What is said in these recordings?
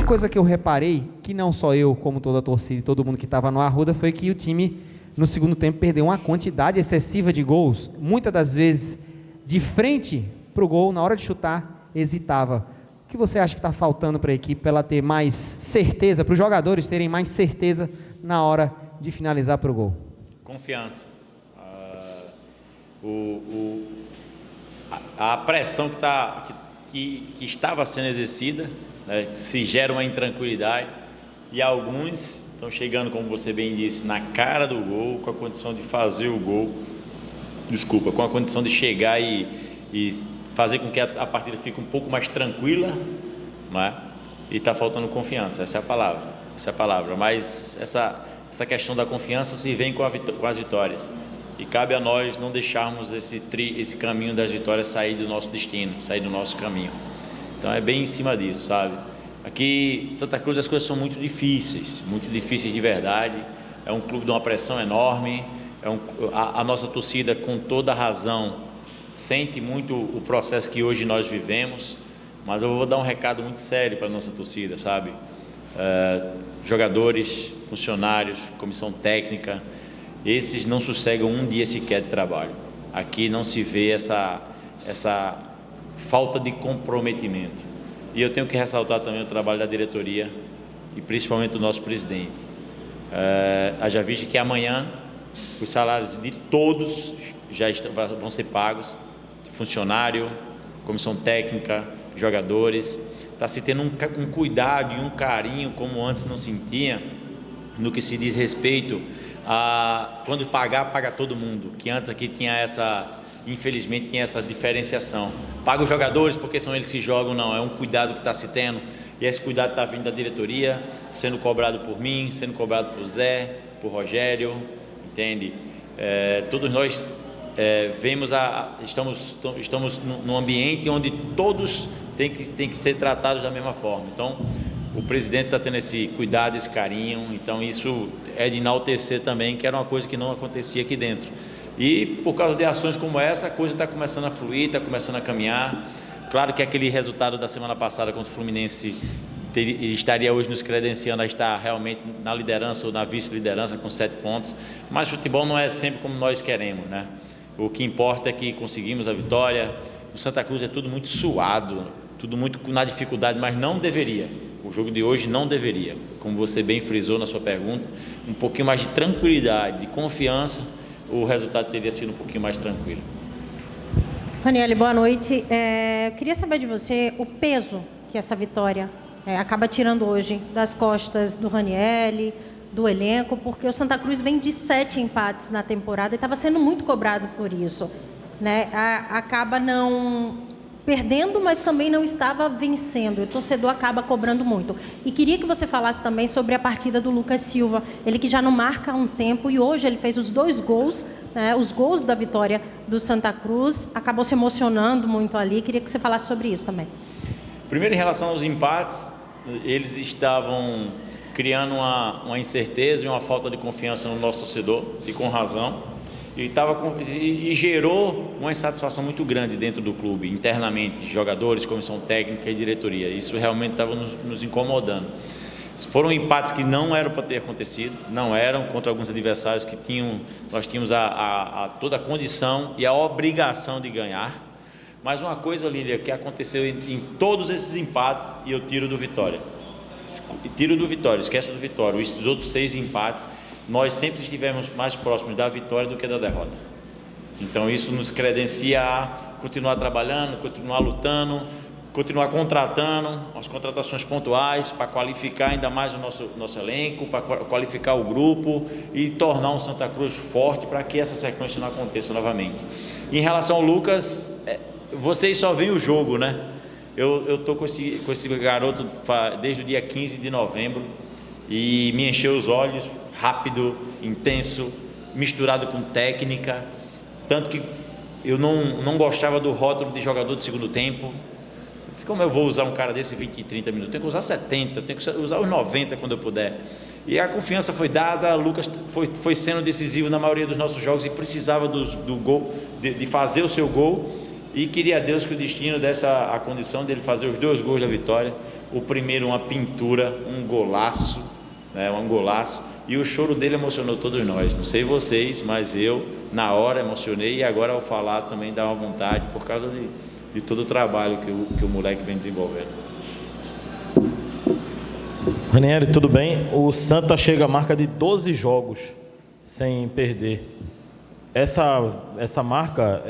coisa que eu reparei, que não só eu, como toda a torcida e todo mundo que estava no Arruda, foi que o time, no segundo tempo, perdeu uma quantidade excessiva de gols, muitas das vezes de frente para o gol, na hora de chutar, hesitava. O que você acha que está faltando para a equipe, para ela ter mais certeza, para os jogadores terem mais certeza na hora de finalizar para o gol? Confiança. A pressão que estava sendo exercida, né, se gera uma intranquilidade, e alguns estão chegando, como você bem disse, na cara do gol, com a condição de fazer o gol, com a condição de chegar e fazer com que a partida fique um pouco mais tranquila, né? E está faltando confiança, essa é a palavra, mas essa questão da confiança se vem com as vitórias, e cabe a nós não deixarmos esse caminho das vitórias sair do nosso destino, sair do nosso caminho. Então é bem em cima disso, sabe? Aqui em Santa Cruz as coisas são muito difíceis de verdade, é um clube de uma pressão enorme, a nossa torcida, com toda a razão, sente muito o processo que hoje nós vivemos, mas eu vou dar um recado muito sério para a nossa torcida, sabe? Jogadores, funcionários, comissão técnica, esses não sossegam um dia sequer de trabalho. Aqui não se vê essa falta de comprometimento. E eu tenho que ressaltar também o trabalho da diretoria e principalmente do nosso presidente. Haja vista que amanhã os salários de todos vão ser pagos, funcionário, comissão técnica, jogadores. Está se tendo um cuidado e um carinho como antes não se tinha, no que se diz respeito a quando paga todo mundo, que antes aqui infelizmente tinha essa diferenciação. Paga os jogadores porque são eles que jogam, não, é um cuidado que está se tendo, e esse cuidado está vindo da diretoria, sendo cobrado por mim, sendo cobrado por Zé, por Rogério, entende? Todos nós estamos num ambiente onde todos têm que ser tratados da mesma forma. Então, o presidente está tendo esse cuidado, esse carinho, então isso é de enaltecer também, que era uma coisa que não acontecia aqui dentro. E por causa de ações como essa, a coisa está começando a fluir, está começando a caminhar. Claro que aquele resultado da semana passada contra o Fluminense estaria hoje nos credenciando a estar realmente na liderança ou na vice-liderança com 7 pontos, mas futebol não é sempre como nós queremos, né? O que importa é que conseguimos a vitória. No Santa Cruz é tudo muito suado, tudo muito na dificuldade, mas não deveria. O jogo de hoje não deveria, como você bem frisou na sua pergunta, um pouquinho mais de tranquilidade, de confiança, o resultado teria sido um pouquinho mais tranquilo. Ranieri, boa noite. Queria saber de você o peso que essa vitória acaba tirando hoje das costas do Ranieri, do elenco, porque o Santa Cruz vem de 7 empates na temporada e estava sendo muito cobrado por isso, né? Acaba não perdendo, mas também não estava vencendo. O torcedor acaba cobrando muito. E queria que você falasse também sobre a partida do Lucas Silva, ele que já não marca há um tempo e hoje ele fez os 2 gols, né, os gols da vitória do Santa Cruz, acabou se emocionando muito ali. Queria que você falasse sobre isso também. Primeiro, em relação aos empates, eles estavam criando uma incerteza e uma falta de confiança no nosso torcedor, e com razão. E gerou uma insatisfação muito grande dentro do clube, internamente, jogadores, comissão técnica e diretoria. Isso realmente estava nos incomodando. Foram empates que não eram para ter acontecido, não eram, contra alguns adversários que nós tínhamos toda a condição e a obrigação de ganhar. Mas uma coisa, Lília, que aconteceu em todos esses empates, e eu tiro do Vitória, esquece do Vitória, os outros 6 empates, nós sempre estivemos mais próximos da vitória do que da derrota. Então isso nos credencia a continuar trabalhando, continuar lutando, continuar contratando, as contratações pontuais para qualificar ainda mais o nosso elenco, para qualificar o grupo e tornar um Santa Cruz forte para que essa sequência não aconteça novamente. Em relação ao Lucas, vocês só veem o jogo, né? Eu estou com esse garoto desde o dia 15 de novembro e me encheu os olhos, rápido, intenso, misturado com técnica, tanto que eu não gostava do rótulo de jogador de segundo tempo. Como eu vou usar um cara desse 20 e 30 minutos? Tenho que usar 70, tenho que usar os 90 quando eu puder. E a confiança foi dada, Lucas foi sendo decisivo na maioria dos nossos jogos e precisava do gol, de fazer o seu gol, e queria a Deus que o destino desse a condição dele fazer os 2 gols da vitória, O primeiro, uma pintura, um golaço, né? Um golaço. E o choro dele emocionou todos nós. Não sei vocês, mas eu, na hora, emocionei. E agora, ao falar, também dá uma vontade, por causa de todo o trabalho que o moleque vem desenvolvendo. Ranieri, tudo bem? O Santa chega à marca de 12 jogos sem perder. Essa marca,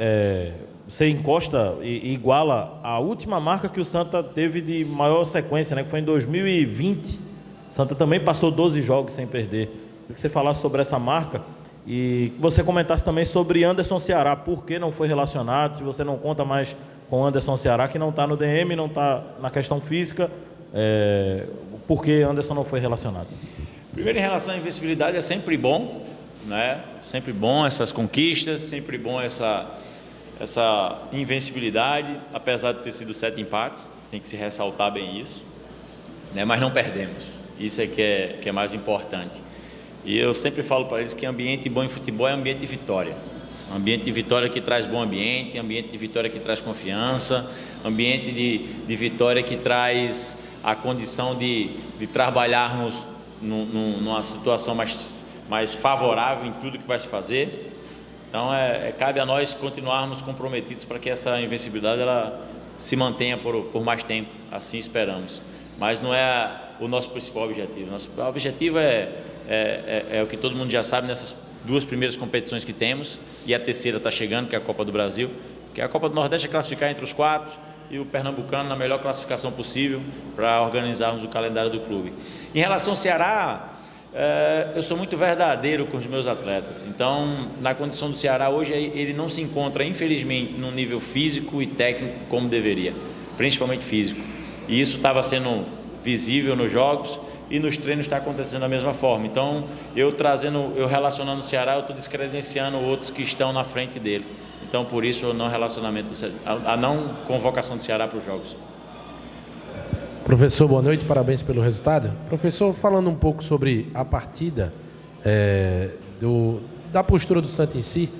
você encosta e iguala a última marca que o Santa teve de maior sequência, né? Que foi em 2020. O Santa também passou 12 jogos sem perder. Queria que você falasse sobre essa marca e que você comentasse também sobre Anderson Ceará. Por que não foi relacionado? Se você não conta mais com Anderson Ceará, que não está no DM, não está na questão física, por que Anderson não foi relacionado? Primeiro, em relação à invencibilidade, é sempre bom, né? Sempre bom essas conquistas, sempre bom essa invencibilidade, apesar de ter sido 7 empates, tem que se ressaltar bem isso, né? Mas não perdemos, isso é que é mais importante. E eu sempre falo para eles que ambiente bom em futebol é ambiente de vitória. Ambiente de vitória que traz bom ambiente, ambiente de vitória que traz confiança, ambiente de vitória que traz a condição de trabalharmos numa situação mais favorável em tudo que vai se fazer. Então, cabe a nós continuarmos comprometidos para que essa invencibilidade ela se mantenha por mais tempo, assim esperamos. Mas não é o nosso principal objetivo. Nosso objetivo é o que todo mundo já sabe nessas 2 primeiras competições que temos, e a terceira está chegando, que é a Copa do Brasil, que é a Copa do Nordeste, é classificar entre os 4, e o Pernambucano na melhor classificação possível para organizarmos o calendário do clube. Em relação ao Ceará, eu sou muito verdadeiro com os meus atletas. Então, na condição do Ceará hoje, ele não se encontra, infelizmente, num nível físico e técnico como deveria, principalmente físico. E isso estava sendo visível nos jogos e nos treinos está acontecendo da mesma forma. Então, eu relacionando o Ceará, eu estou descredenciando outros que estão na frente dele. Então, por isso, a não convocação do Ceará para os jogos. Professor, boa noite, parabéns pelo resultado. Professor, falando um pouco sobre a partida, da postura do Santa em si,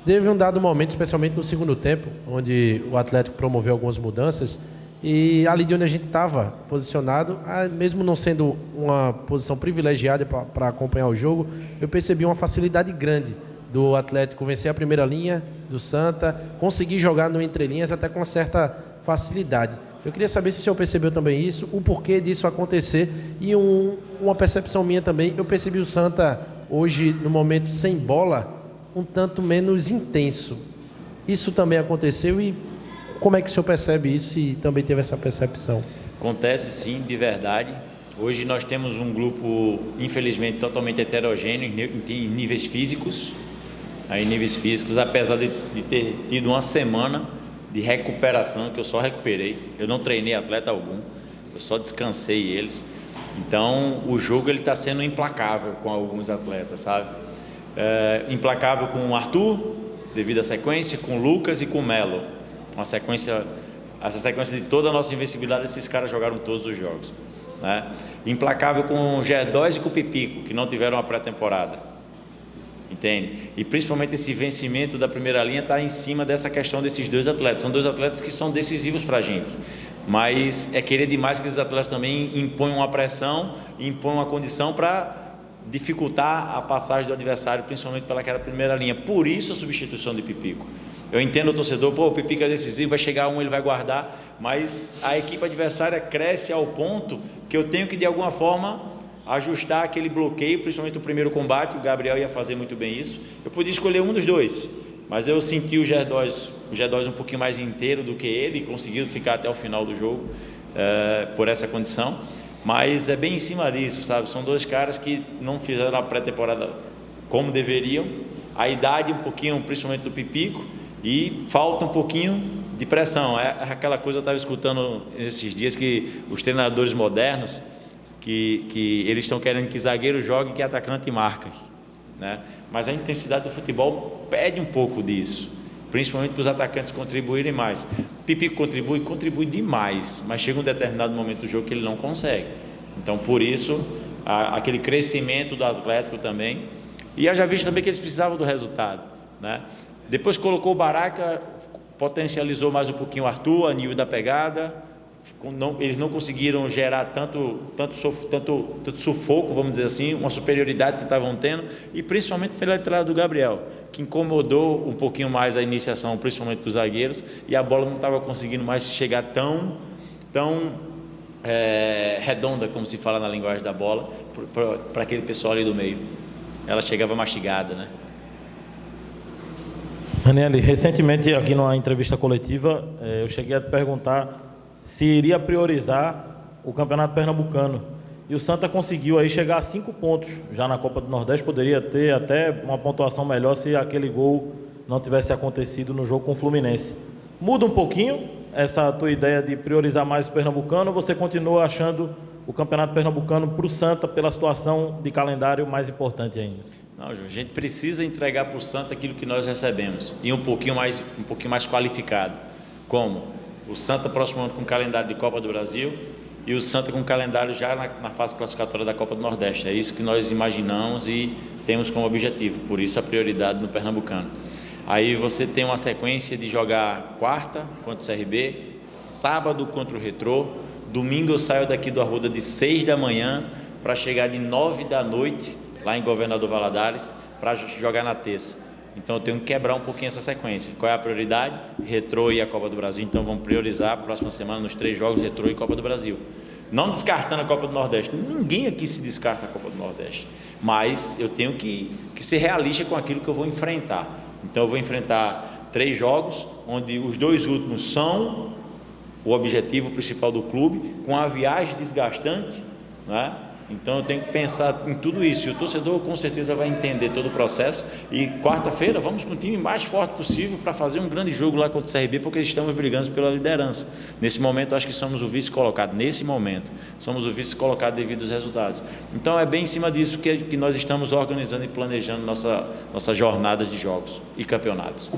teve um dado momento, especialmente no segundo tempo, onde o Atlético promoveu algumas mudanças, e ali de onde a gente estava posicionado, mesmo não sendo uma posição privilegiada para acompanhar o jogo, eu percebi uma facilidade grande do Atlético vencer a primeira linha do Santa, conseguir jogar no entrelinhas até com uma certa facilidade. Eu queria saber se o senhor percebeu também isso, o porquê disso acontecer, e uma percepção minha também, eu percebi o Santa hoje, no momento sem bola, um tanto menos intenso. Isso também aconteceu e como é que o senhor percebe isso e também teve essa percepção? Acontece sim, de verdade. Hoje nós temos um grupo, infelizmente, totalmente heterogêneo em níveis físicos. Apesar de ter tido uma semana de recuperação, que eu só recuperei. Eu não treinei atleta algum, eu só descansei eles. Então, o jogo está sendo implacável com alguns atletas, sabe? Implacável com o Arthur, devido à sequência, com o Lucas e com o Melo. Essa sequência de toda a nossa invencibilidade, esses caras jogaram todos os jogos, né? Implacável com o G2 e com o Pipico, que não tiveram uma pré-temporada, entende? E principalmente esse vencimento da primeira linha está em cima dessa questão desses 2 atletas. São 2 atletas que são decisivos para a gente, mas é querer demais que esses atletas também impõem uma pressão, impõem uma condição para dificultar a passagem do adversário, principalmente pelaquela primeira linha. Por isso a substituição de Pipico. Eu entendo o torcedor, o Pipico é decisivo, vai chegar ele vai guardar, mas a equipe adversária cresce ao ponto que eu tenho que de alguma forma ajustar aquele bloqueio, principalmente o primeiro combate. O Gabriel ia fazer muito bem isso, eu podia escolher um dos 2, mas eu senti o G2 um pouquinho mais inteiro do que ele, e conseguiu ficar até o final do jogo por essa condição, mas é bem em cima disso, sabe? São 2 caras que não fizeram a pré-temporada como deveriam, a idade um pouquinho, principalmente do Pipico, e falta um pouquinho de pressão. É aquela coisa, eu estava escutando esses dias, que os treinadores modernos, que eles estão querendo que zagueiro jogue, que atacante marca, né? Mas a intensidade do futebol pede um pouco disso, principalmente para os atacantes contribuírem mais. Pipico contribui demais, mas chega um determinado momento do jogo que ele não consegue. Então, por isso, aquele crescimento do Atlético também. E eu já vi também que eles precisavam do resultado, né? Depois colocou o Baraca, potencializou mais um pouquinho o Arthur, a nível da pegada, eles não conseguiram gerar tanto sufoco, vamos dizer assim, uma superioridade que estavam tendo, e principalmente pela entrada do Gabriel, que incomodou um pouquinho mais a iniciação, principalmente dos zagueiros, e a bola não estava conseguindo mais chegar tão redonda, como se fala na linguagem da bola, para aquele pessoal ali do meio. Ela chegava mastigada, né? Ranieri, recentemente aqui numa entrevista coletiva, eu cheguei a te perguntar se iria priorizar o Campeonato Pernambucano. E o Santa conseguiu aí chegar a 5 pontos já na Copa do Nordeste, poderia ter até uma pontuação melhor se aquele gol não tivesse acontecido no jogo com o Fluminense. Muda um pouquinho essa tua ideia de priorizar mais o Pernambucano, ou você continua achando o Campeonato Pernambucano para o Santa pela situação de calendário mais importante ainda? Não, João, a gente precisa entregar para o Santa aquilo que nós recebemos, e um pouquinho mais qualificado. Como? O Santa próximo ano com calendário de Copa do Brasil, e o Santa com calendário já na fase classificatória da Copa do Nordeste. É isso que nós imaginamos e temos como objetivo, por isso a prioridade no Pernambucano. Aí você tem uma sequência de jogar quarta contra o CRB, sábado contra o Retrô, domingo eu saio daqui do Arruda de 6 da manhã para chegar de 9 da noite lá em Governador Valadares para jogar na terça. Então eu tenho que quebrar um pouquinho essa sequência. Qual é a prioridade? Retrô e a Copa do Brasil. Então vamos priorizar a próxima semana nos 3 jogos, Retrô e Copa do Brasil. Não descartando a Copa do Nordeste. Ninguém aqui se descarta a Copa do Nordeste. Mas eu tenho que ser realista com aquilo que eu vou enfrentar. Então eu vou enfrentar 3 jogos, onde os 2 últimos são o objetivo principal do clube, com a viagem desgastante, né? Então eu tenho que pensar em tudo isso, e o torcedor com certeza vai entender todo o processo, e quarta-feira vamos com o time mais forte possível para fazer um grande jogo lá contra o CRB, porque estamos brigando pela liderança. Nesse momento acho que somos o vice-colocado, devido aos resultados. Então é bem em cima disso que nós estamos organizando e planejando nossa jornada de jogos e campeonatos.